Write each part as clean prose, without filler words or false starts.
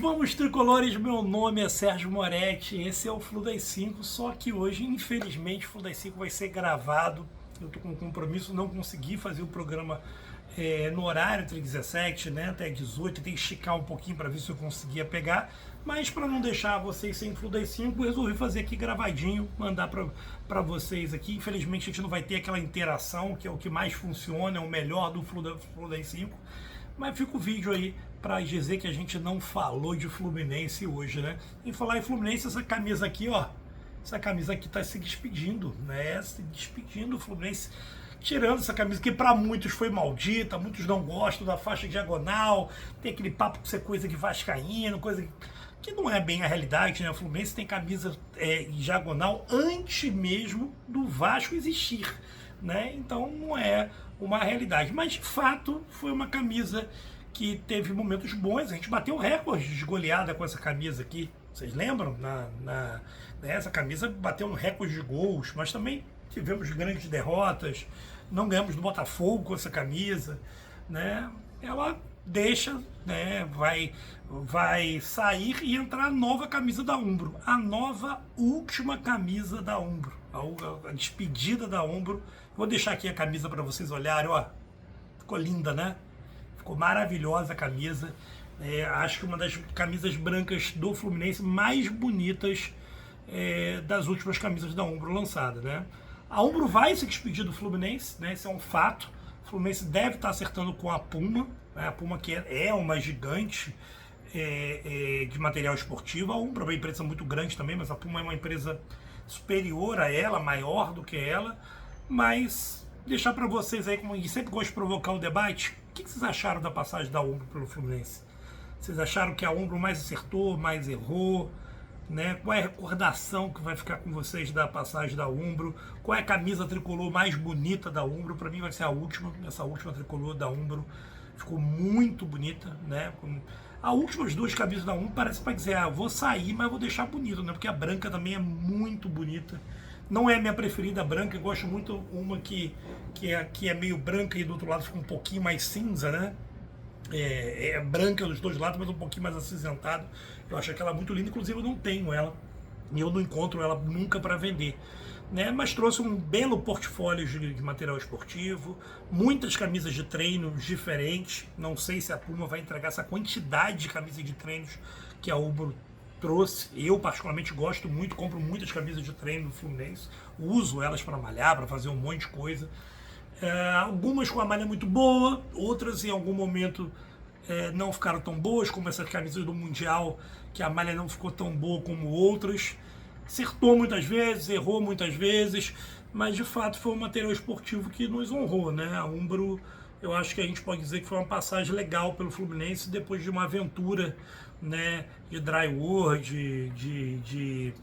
Vamos tricolores, meu nome é Sérgio Moretti, esse é o Flu das 5, só que hoje, infelizmente, o Flu das 5 vai ser gravado. Eu tô com um compromisso, não consegui fazer o programa no horário entre 17, né, até 18, tem que esticar um pouquinho para ver se eu conseguia pegar, mas para não deixar vocês sem Flu das 5, resolvi fazer aqui gravadinho, mandar para vocês aqui. Infelizmente a gente não vai ter aquela interação, que é o que mais funciona, é o melhor do Flu das 5. Mas fica o vídeo aí para dizer que a gente não falou de Fluminense hoje, né? Em falar em Fluminense, essa camisa aqui, ó. Essa camisa aqui tá se despedindo, né? Se despedindo do Fluminense. Tirando essa camisa que para muitos foi maldita, muitos não gostam da faixa diagonal. Tem aquele papo que isso é coisa de vascaíno, coisa que não é bem a realidade, né? O Fluminense tem camisa diagonal antes mesmo do Vasco existir, né? Então não é uma realidade, mas de fato foi uma camisa que teve momentos bons. A gente bateu recorde de goleada com essa camisa aqui, vocês lembram? Essa camisa bateu um recorde de gols, mas também tivemos grandes derrotas, não ganhamos do Botafogo com essa camisa, né? Ela deixa, né, vai sair e entrar a nova camisa da Umbro, a nova última camisa da Umbro, a despedida da Umbro. Vou deixar aqui a camisa para vocês olharem, ó, ficou linda, né? Ficou maravilhosa a camisa, acho que uma das camisas brancas do Fluminense mais bonitas das últimas camisas da Umbro lançada, né? A Umbro vai se despedir do Fluminense, né? Isso é um fato. O Fluminense deve estar acertando com a Puma, né? A Puma que é uma gigante de material esportivo. A Umbro é uma empresa muito grande também, mas a Puma é uma empresa superior a ela, maior do que ela. Mas deixar para vocês aí, como eu sempre gosto de provocar o debate, o que vocês acharam da passagem da Umbro pelo Fluminense? Vocês acharam que a Umbro mais acertou, mais errou? Né? Qual é a recordação que vai ficar com vocês da passagem da Umbro? Qual é a camisa tricolor mais bonita da Umbro? Para mim vai ser a última, essa última tricolor da Umbro. Ficou muito bonita, né? As últimas duas camisas da Umbro parece para dizer, eu vou sair, mas vou deixar bonito, né? Porque a branca também é muito bonita. Não é a minha preferida branca, eu gosto muito uma que é meio branca e do outro lado fica um pouquinho mais cinza, né? É branca dos dois lados, mas um pouquinho mais acinzentado. Eu acho aquela muito linda, inclusive eu não tenho ela e eu não encontro ela nunca para vender, né? Mas trouxe um belo portfólio de material esportivo, muitas camisas de treino diferentes. Não sei se a Puma vai entregar essa quantidade de camisas de treinos que a Umbro trouxe. Eu particularmente gosto muito, compro muitas camisas de treino do Fluminense, uso elas para malhar, para fazer um monte de coisa. Algumas com a malha muito boa, outras em algum momento não ficaram tão boas, como essas camisas do Mundial, que a malha não ficou tão boa como outras. Acertou muitas vezes, errou muitas vezes, mas de fato foi um material esportivo que nos honrou, né? A Umbro, eu acho que a gente pode dizer que foi uma passagem legal pelo Fluminense depois de uma aventura, né, de Drywood, de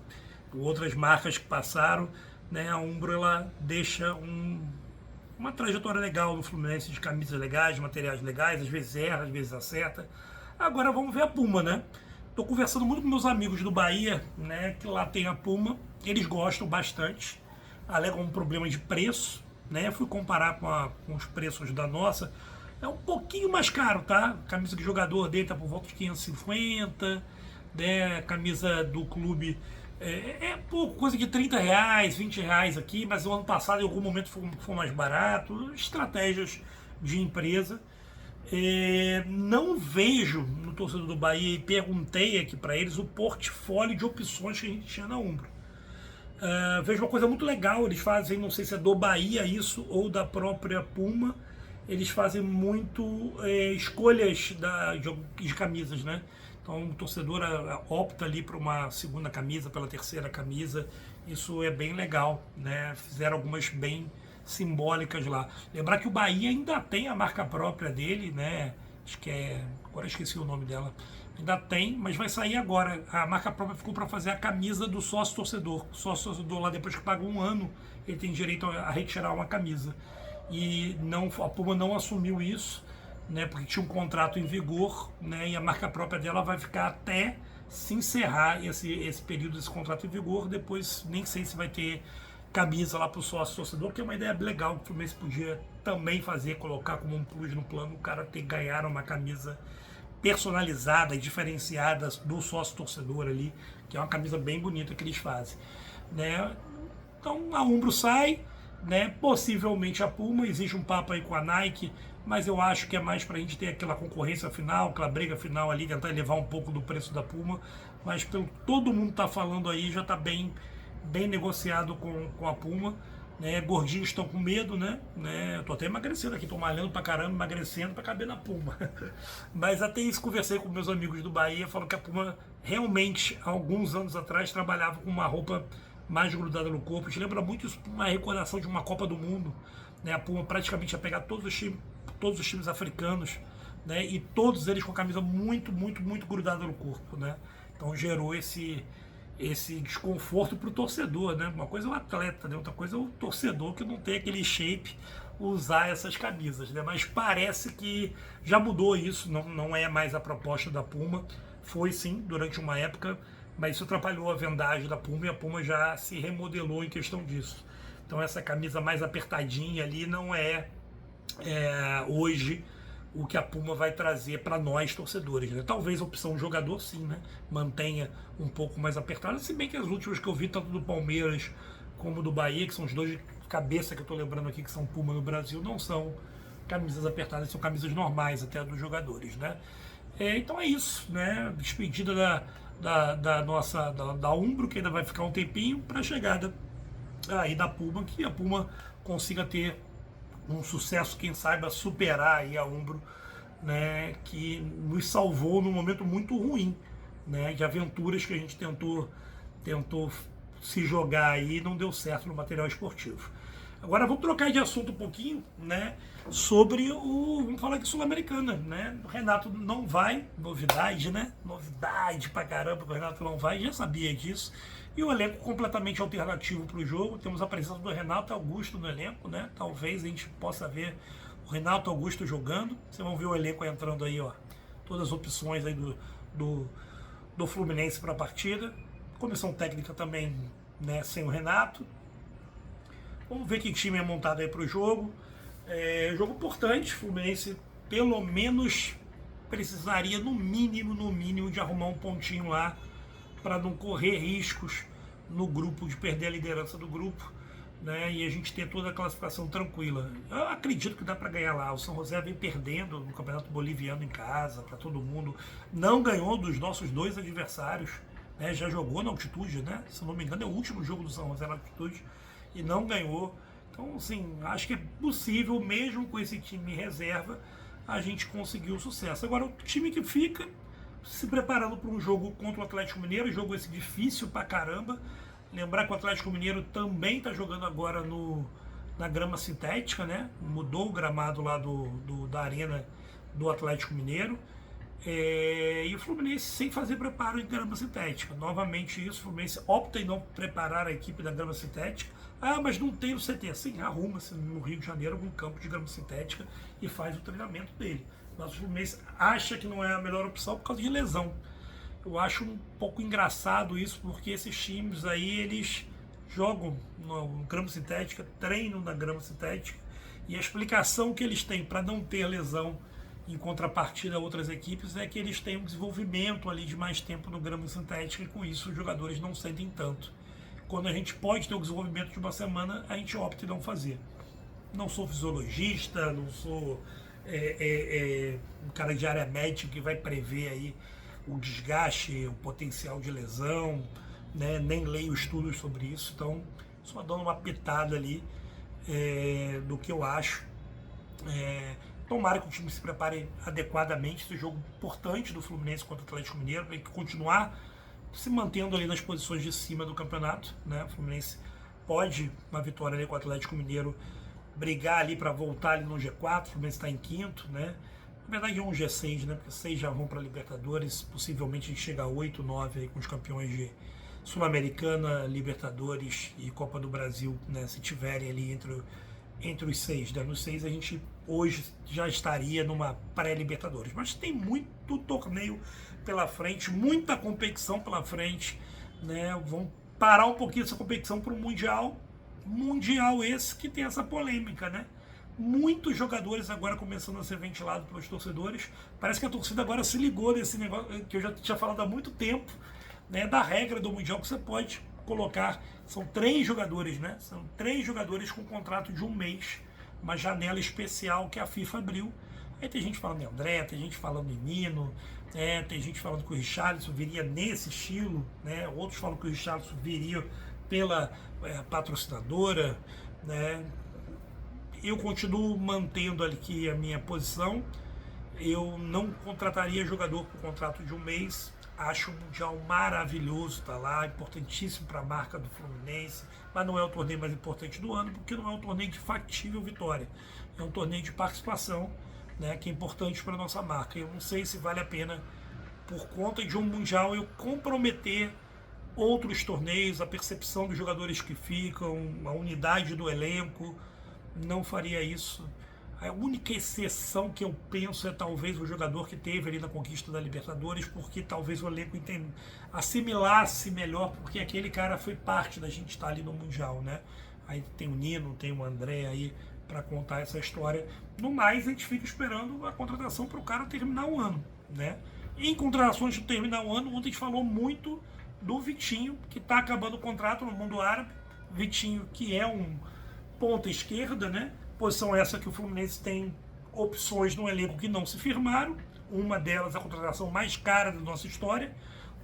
outras marcas que passaram, né? A Umbro ela deixa uma trajetória legal no Fluminense, de camisas legais, de materiais legais, às vezes erra, às vezes acerta. Agora vamos ver a Puma, né? Tô conversando muito com meus amigos do Bahia, né, que lá tem a Puma, eles gostam bastante, alegam um problema de preço, né? Fui comparar com os preços da nossa, é um pouquinho mais caro, tá? A camisa de jogador dele tá por volta de 550, né? A camisa do clube pouco, coisa de 30 reais, 20 reais aqui, mas o ano passado em algum momento foi mais barato. Estratégias de empresa. Não vejo no torcedor do Bahia, e perguntei aqui para eles o portfólio de opções que a gente tinha na Umbro. Vejo uma coisa muito legal, eles fazem, não sei se é do Bahia isso ou da própria Puma, eles fazem muito escolhas de camisas, né? Então o torcedor opta ali por uma segunda camisa, pela terceira camisa, isso é bem legal, né? Fizeram algumas bem simbólicas lá. Lembrar que o Bahia ainda tem a marca própria dele, né? Acho que agora esqueci o nome dela. Ainda tem, mas vai sair agora. A marca própria ficou para fazer a camisa do sócio torcedor. O sócio torcedor lá, depois que paga um ano, ele tem direito a retirar uma camisa. E a Puma não assumiu isso, né, porque tinha um contrato em vigor, né, e a marca própria dela vai ficar até se encerrar esse período desse contrato em vigor. Depois nem sei se vai ter camisa lá para o sócio torcedor, que é uma ideia legal que o Fluminense podia também fazer, colocar como um plus no plano, o cara ter ganhar uma camisa personalizada e diferenciada do sócio torcedor ali, que é uma camisa bem bonita que eles fazem, né? Então a Umbro sai, né? Possivelmente a Puma, existe um papo aí com a Nike, mas eu acho que é mais para a gente ter aquela concorrência final, aquela briga final ali, tentar elevar um pouco do preço da Puma, mas pelo todo mundo tá falando aí, já está bem negociado com a Puma. Né, gordinhos estão com medo, né? Eu tô até emagrecendo aqui, tô malhando pra caramba, emagrecendo pra caber na Puma. Mas até isso, conversei com meus amigos do Bahia, falaram que a Puma realmente, há alguns anos atrás, trabalhava com uma roupa mais grudada no corpo. A gente lembra muito isso, uma recordação de uma Copa do Mundo, né? A Puma praticamente ia pegar todos os times africanos, né? E todos eles com a camisa muito grudada no corpo, né? Então gerou esse desconforto para o torcedor, né? Uma coisa é o atleta, né? Outra coisa é o torcedor que não tem aquele shape usar essas camisas, né? Mas parece que já mudou isso, não é mais a proposta da Puma. Foi sim, durante uma época, mas isso atrapalhou a vendagem da Puma e a Puma já se remodelou em questão disso. Então essa camisa mais apertadinha ali não é hoje o que a Puma vai trazer para nós torcedores, né? Talvez a opção jogador sim, né? Mantenha um pouco mais apertada, se bem que as últimas que eu vi, tanto do Palmeiras como do Bahia, que são os dois de cabeça que eu estou lembrando aqui que são Puma no Brasil, não são camisas apertadas, são camisas normais até dos jogadores, né? Então é isso, né? Despedida da Umbro, que ainda vai ficar um tempinho, para a chegada aí da Puma, que a Puma consiga ter um sucesso, quem saiba superar aí a Umbro, né, que nos salvou num momento muito ruim, né, de aventuras que a gente tentou se jogar aí e não deu certo no material esportivo. Agora vamos trocar de assunto um pouquinho, né, vamos falar de Sul-Americana, né, o Renato não vai, novidade, né, novidade pra caramba, o Renato não vai, já sabia disso. E o elenco completamente alternativo para o jogo. Temos a presença do Renato Augusto no elenco, né? Talvez a gente possa ver o Renato Augusto jogando. Vocês vão ver o elenco entrando aí, ó. Todas as opções aí do Fluminense para a partida. Comissão técnica também, né? Sem o Renato. Vamos ver que time é montado aí para o jogo. Jogo importante. O Fluminense pelo menos precisaria no mínimo de arrumar um pontinho lá, para não correr riscos no grupo, de perder a liderança do grupo, né, e a gente ter toda a classificação tranquila. Eu acredito que dá para ganhar lá. O São José vem perdendo no Campeonato Boliviano em casa, para todo mundo. Não ganhou dos nossos dois adversários, né, já jogou na altitude, né, se não me engano é o último jogo do São José na altitude, e não ganhou. Então, assim, acho que é possível, mesmo com esse time em reserva, a gente conseguir o sucesso. Agora, o time que fica se preparando para um jogo contra o Atlético Mineiro, jogo esse difícil pra caramba. Lembrar que o Atlético Mineiro também está jogando agora na grama sintética, né? Mudou o gramado lá da arena do Atlético Mineiro. E o Fluminense sem fazer preparo em grama sintética. Novamente isso, o Fluminense opta em não preparar a equipe da grama sintética. Ah, mas não tem o CT. Sim, arruma-se no Rio de Janeiro algum campo de grama sintética e faz o treinamento dele. Mas o Fluminense acha que não é a melhor opção por causa de lesão. Eu acho um pouco engraçado isso, porque esses times aí, eles jogam no grama sintética, treinam na grama sintética, e a explicação que eles têm para não ter lesão em contrapartida a outras equipes é que eles têm um desenvolvimento ali de mais tempo no grama sintética, e com isso os jogadores não sentem tanto. Quando a gente pode ter o desenvolvimento de uma semana, a gente opta em não fazer. Não sou fisiologista, não sou um cara de área médica que vai prever aí o desgaste, o potencial de lesão, né? Nem leio estudos sobre isso, então só dando uma pitada ali do que eu acho. Tomara que o time se prepare adequadamente. Esse jogo importante do Fluminense contra o Atlético Mineiro, para continuar se mantendo ali nas posições de cima do campeonato, né? O Fluminense pode, uma vitória ali com o Atlético Mineiro, brigar ali para voltar ali no G4. O Fluminense está em quinto, né? Na verdade é um G6, né? Porque 6 já vão para a Libertadores, possivelmente a gente chega a 8, 9 aí com os campeões de Sul-Americana, Libertadores e Copa do Brasil, né? Se tiverem ali entre os 6, né? Nos 6 a gente hoje já estaria numa pré-Libertadores, mas tem muito torneio pela frente, muita competição pela frente, né? Vão parar um pouquinho essa competição para o Mundial esse que tem essa polêmica, né? muitos jogadores agora começando a ser ventilados pelos torcedores. Parece que a torcida agora se ligou nesse negócio que eu já tinha falado há muito tempo, né, da regra do Mundial que você pode colocar. São 3 jogadores, né? São 3 jogadores com contrato de 1 mês, uma janela especial que a FIFA abriu. Aí tem gente falando em André, tem gente falando em Nino, tem gente falando que o Richarlison viria nesse estilo, né? Outros falam que o Richarlison viria pela patrocinadora, né? Eu continuo mantendo aqui a minha posição. Eu não contrataria jogador com contrato de 1 mês. Acho o Mundial maravilhoso, tá lá, importantíssimo para a marca do Fluminense, mas não é o torneio mais importante do ano, porque não é um torneio de factível vitória. É um torneio de participação, né, que é importante para a nossa marca. Eu não sei se vale a pena, por conta de um Mundial, eu comprometer outros torneios, a percepção dos jogadores que ficam, a unidade do elenco. Não faria isso. A única exceção que eu penso é talvez o jogador que teve ali na conquista da Libertadores, porque talvez o elenco assimilasse melhor, porque aquele cara foi parte da gente estar ali no Mundial, né? Aí tem o Nino, tem o André aí para contar essa história. No mais, a gente fica esperando a contratação para o cara terminar o ano, né? Em contratações de terminar o ano, ontem a gente falou muito do Vitinho, que está acabando o contrato no mundo árabe. Vitinho, que é um ponta esquerda, né? Posição essa que o Fluminense tem opções no elenco que não se firmaram. Uma delas, a contratação mais cara da nossa história,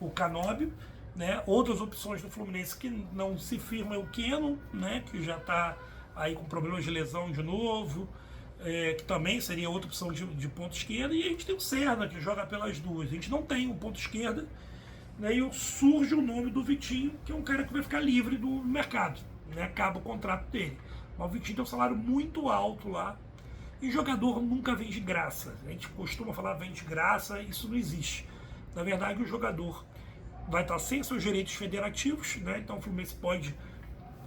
o Canóbio, né? Outras opções do Fluminense que não se firma é o Keno, né? Que já está aí com problemas de lesão de novo, que também seria outra opção de ponta esquerda. E a gente tem o Serna, que joga pelas duas. A gente não tem um ponta esquerda, né? E surge o nome do Vitinho, que é um cara que vai ficar livre do mercado, né? Acaba o contrato dele. Mas o Vitinho tem um salário muito alto lá. E jogador nunca vem de graça. A gente costuma falar vem de graça, isso não existe. Na verdade, o jogador vai estar sem seus direitos federativos, né? Então o Fluminense pode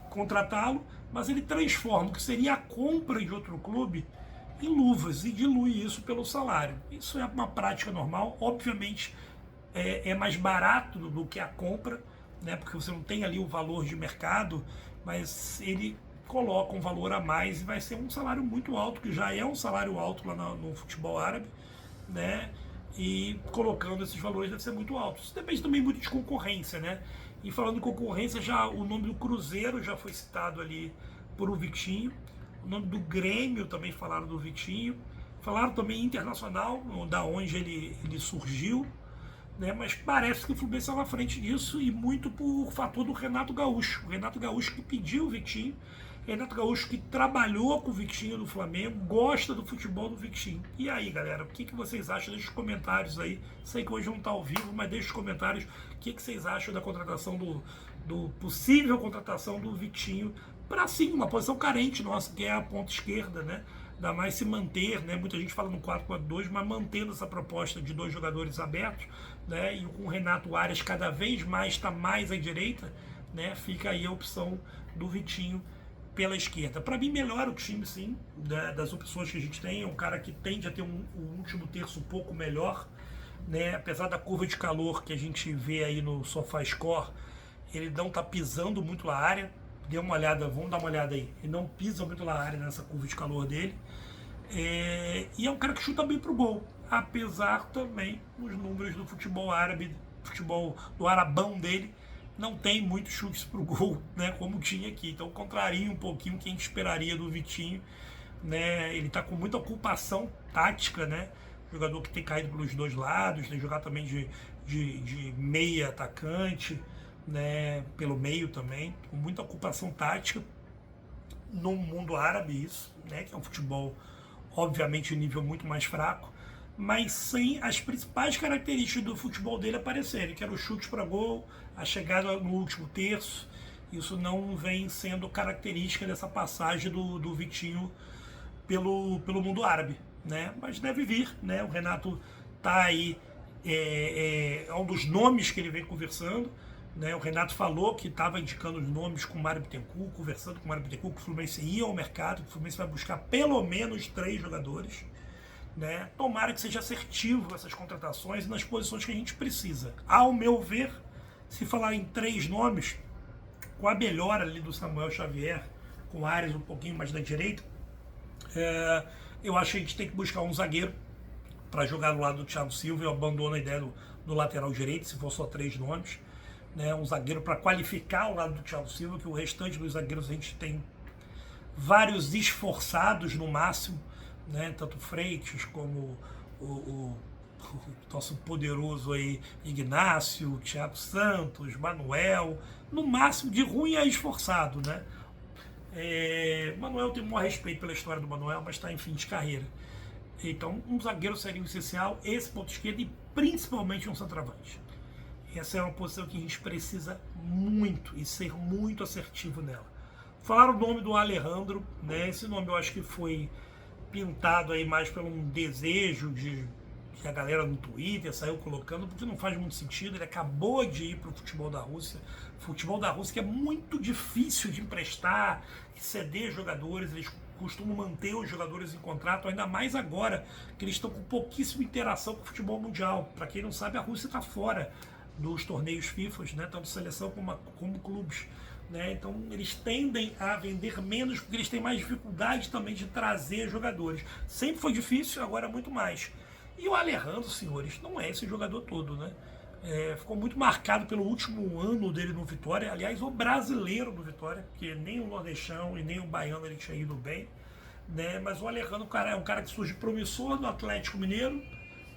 contratá-lo, mas ele transforma o que seria a compra de outro clube em luvas e dilui isso pelo salário. Isso é uma prática normal. Obviamente é mais barato do que a compra, né? Porque você não tem ali o valor de mercado, mas ele coloca um valor a mais e vai ser um salário muito alto, que já é um salário alto lá no futebol árabe, né? E colocando esses valores deve ser muito alto. Isso depende também muito de concorrência, né? E falando em concorrência, já o nome do Cruzeiro já foi citado ali por o Vitinho. O nome do Grêmio também falaram do Vitinho. Falaram também Internacional, da onde ele surgiu, né? Mas parece que o Fluminense estava à frente disso e muito por fator do Renato Gaúcho. O Renato Gaúcho que pediu o Vitinho. Renato Gaúcho que trabalhou com o Vitinho no Flamengo, gosta do futebol do Vitinho. E aí, galera, o que vocês acham? Deixa os comentários aí. Sei que hoje não está ao vivo, mas deixa os comentários. O que vocês acham da contratação do possível contratação do Vitinho para sim, uma posição carente nossa, que é a ponta esquerda, né? Ainda mais se manter, né? Muita gente fala no 4-4-2, mas mantendo essa proposta de 2 jogadores abertos, né? E com o Renato Arias cada vez mais está mais à direita, né? Fica aí a opção do Vitinho pela esquerda. Para mim, melhora o time, sim, das opções que a gente tem. É um cara que tende a ter um último terço um pouco melhor, né? Apesar da curva de calor que a gente vê aí no SofaScore, ele não está pisando muito na área. Dê uma olhada, vamos dar uma olhada aí. Ele não pisa muito na área nessa curva de calor dele. E é um cara que chuta bem pro gol. Apesar também, os números do futebol árabe, futebol do arabão dele, não tem muitos chutes pro gol, né, como tinha aqui. Então contraria um pouquinho o que a gente esperaria do Vitinho, né? Ele está com muita ocupação tática, né? Jogador que tem caído pelos 2 lados, tem jogado também de meia atacante, né? Pelo meio também, com muita ocupação tática no mundo árabe, isso, né? Que é um futebol obviamente de nível muito mais fraco, mas sem as principais características do futebol dele aparecerem, que era o chute para gol, a chegada no último terço. Isso não vem sendo característica dessa passagem do Vitinho pelo mundo árabe, né? Mas deve vir, né? O Renato está aí, é um dos nomes que ele vem conversando, né? O Renato falou que estava indicando os nomes com o Mário Bittencourt, conversando com o Mário Bittencourt, que o Fluminense ia ao mercado, que o Fluminense vai buscar pelo menos 3 jogadores, né? Tomara que seja assertivo essas contratações nas posições que a gente precisa. Ao meu ver, se falar em 3 nomes, com a melhora ali do Samuel Xavier, com Arias um pouquinho mais da direita, Eu acho que a gente tem que buscar um zagueiro para jogar do lado do Thiago Silva. Eu abandono a ideia do lateral direito, se for só 3 nomes. Né? Um zagueiro para qualificar o lado do Thiago Silva, que o restante dos zagueiros a gente tem vários esforçados no máximo, né? Tanto Freitas como o nosso poderoso aí Ignácio, Thiago Santos, Manuel, no máximo de ruim a esforçado, né? Manuel tem um maior respeito pela história do Manuel, mas está em fim de carreira. Então, um zagueiro seria o essencial, esse ponto esquerdo e principalmente um centroavante. Essa é uma posição que a gente precisa muito e ser muito assertivo nela. Falaram o nome do Alejandro, né? Esse nome eu acho que foi pintado aí mais por um desejo que a galera no Twitter saiu colocando, porque não faz muito sentido. Ele acabou de ir para o futebol da Rússia. Futebol da Rússia que é muito difícil de emprestar, ceder jogadores, eles costumam manter os jogadores em contrato, ainda mais agora que eles estão com pouquíssima interação com o futebol mundial. Para quem não sabe, a Rússia está fora dos torneios FIFA, né, tanto seleção como clubes. Né? Então eles tendem a vender menos porque eles têm mais dificuldade também de trazer jogadores. Sempre foi difícil, agora é muito mais. E o Alejandro, senhores, não é esse jogador todo, né? Ficou muito marcado pelo último ano dele no Vitória, aliás, o brasileiro do Vitória, porque nem o nordestão e nem o baiano ele tinha ido bem, né? Mas o Alejandro é um cara que surge promissor no Atlético Mineiro,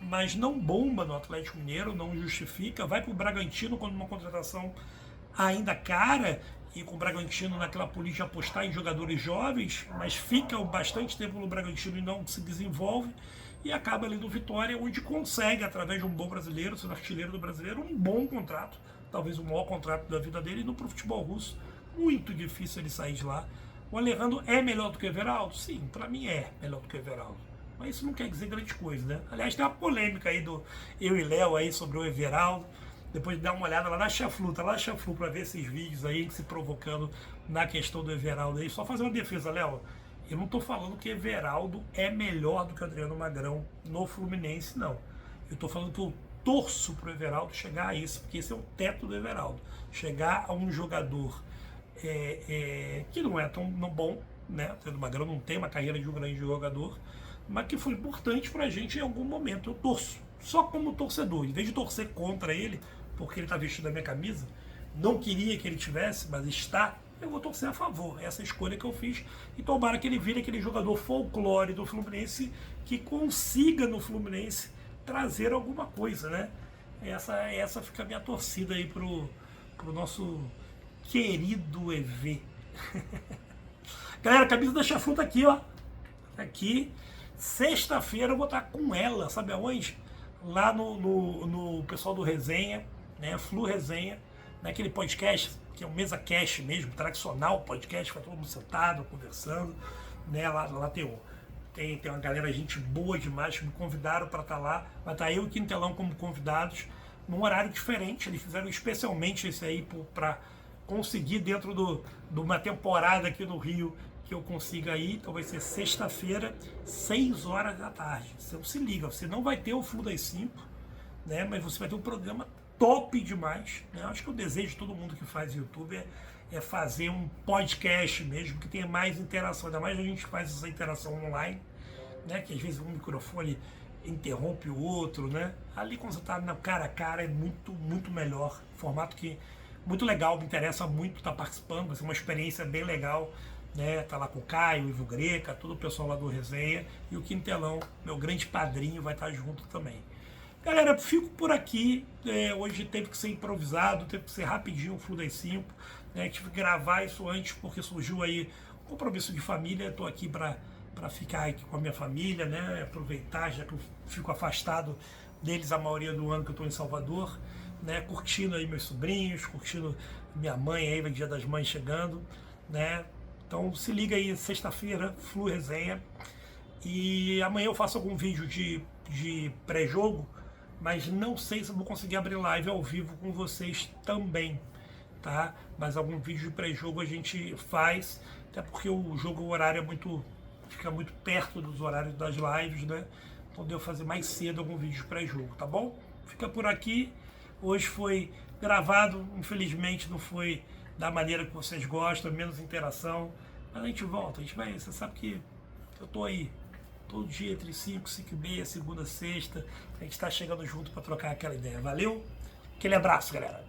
mas não bomba no Atlético Mineiro, não justifica, vai para o Bragantino quando uma contratação ainda cara, e com o Bragantino naquela política de apostar em jogadores jovens, mas fica bastante tempo no Bragantino e não se desenvolve, e acaba ali no Vitória, onde consegue, através de um bom brasileiro, sendo artilheiro do brasileiro, um bom contrato, talvez o maior contrato da vida dele, indo para o futebol russo. Muito difícil ele sair de lá. O Alejandro é melhor do que o Everaldo? Sim, para mim é melhor do que o Everaldo. Mas isso não quer dizer grande coisa, né? Aliás, tem uma polêmica aí do eu e Léo aí sobre o Everaldo. Depois de dar uma olhada lá na Chaflu, tá lá na Chaflu para ver esses vídeos aí se provocando na questão do Everaldo aí. Só fazer uma defesa, Léo. Eu não estou falando que Everaldo é melhor do que o Adriano Magrão no Fluminense, não. Eu estou falando que eu torço para o Everaldo chegar a isso, porque esse é o teto do Everaldo. Chegar a um jogador que não é tão bom, né? O Adriano Magrão não tem uma carreira de um grande jogador, mas que foi importante para a gente em algum momento. Eu torço, só como torcedor. Em vez de torcer contra ele, porque ele está vestindo a minha camisa, não queria que ele tivesse, mas está, eu vou torcer a favor. Essa é a escolha que eu fiz. E tomara que ele vire aquele jogador folclore do Fluminense que consiga no Fluminense trazer alguma coisa, né? Essa fica a minha torcida aí pro nosso querido EV. Galera, a camisa da Chaflu tá aqui, ó. Aqui. Sexta-feira eu vou estar com ela, sabe aonde? Lá no pessoal do Resenha, né? Flu Resenha, naquele podcast que é um mesa cast mesmo, tradicional podcast, fica todo mundo sentado, conversando, né? Lá tem uma galera, gente boa demais, que me convidaram para estar lá. Vai estar eu e o Quintelão como convidados, num horário diferente. Eles fizeram especialmente esse aí para conseguir, dentro de uma temporada aqui no Rio, que eu consiga ir. Então vai ser sexta-feira, 6 horas da tarde. Você não se liga, você não vai ter o Flu das 5, né? Mas você vai ter um programa top demais, né? Acho que o desejo de todo mundo que faz YouTube é fazer um podcast mesmo, que tenha mais interação, ainda mais a gente faz essa interação online, né? Que às vezes um microfone interrompe o outro, né? Ali quando você está na cara a cara é muito, muito melhor, formato que muito legal, me interessa muito estar participando, vai ser uma experiência bem legal, né? Tá lá com o Caio, o Ivo Greca, todo o pessoal lá do Resenha, e o Quintelão, meu grande padrinho, vai estar junto também. Galera, fico por aqui. Hoje teve que ser improvisado, teve que ser rapidinho o Flu das 5. Né? Tive que gravar isso antes porque surgiu aí um compromisso de família. Estou aqui para ficar aqui com a minha família, né? Aproveitar, já que eu fico afastado deles a maioria do ano que eu estou em Salvador, né? Curtindo aí meus sobrinhos, curtindo minha mãe aí, Dia das Mães chegando, né? Então se liga aí, sexta-feira, Flu Resenha. E amanhã eu faço algum vídeo de pré-jogo, mas não sei se eu vou conseguir abrir live ao vivo com vocês também, tá? Mas algum vídeo de pré-jogo a gente faz, até porque o jogo, o horário fica muito perto dos horários das lives, né? Então deu fazer mais cedo algum vídeo de pré-jogo, tá bom? Fica por aqui. Hoje foi gravado, infelizmente não foi da maneira que vocês gostam, menos interação, mas a gente volta, você sabe que Eu tô aí todo dia entre 5, 5 e meia, segunda, sexta. A gente tá chegando junto para trocar aquela ideia. Valeu? Aquele abraço, galera.